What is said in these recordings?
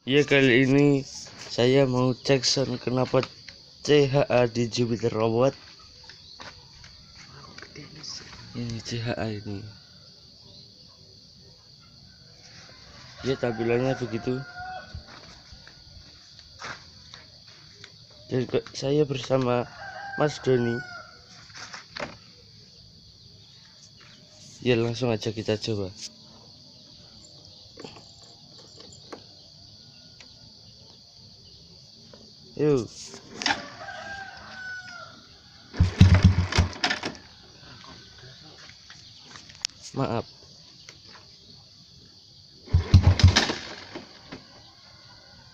Ya, kali ini saya mau cek sound kenalpot CHA di Jupiter Robot. Ini CHA ini. Ya, tampilannya begitu. Dan saya bersama Mas Doni. Ya, langsung aja kita coba. Yuk. Maaf.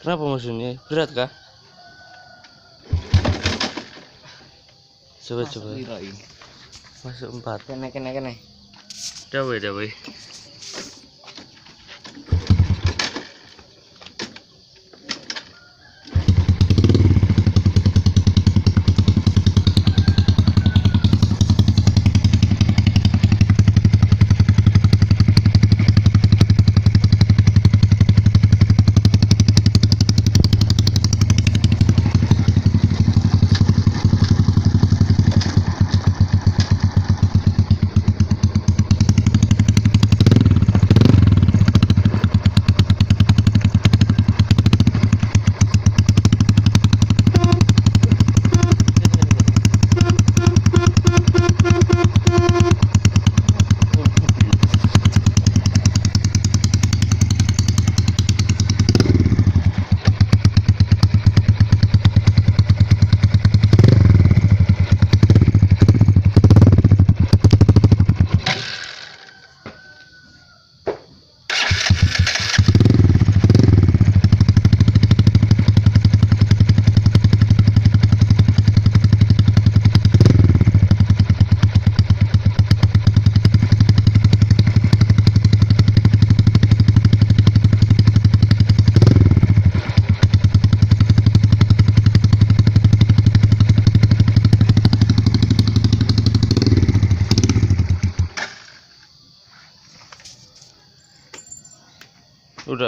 Kenapa maksudnya? Berat kah? Coba. Masuk 4. Kene. Dawe.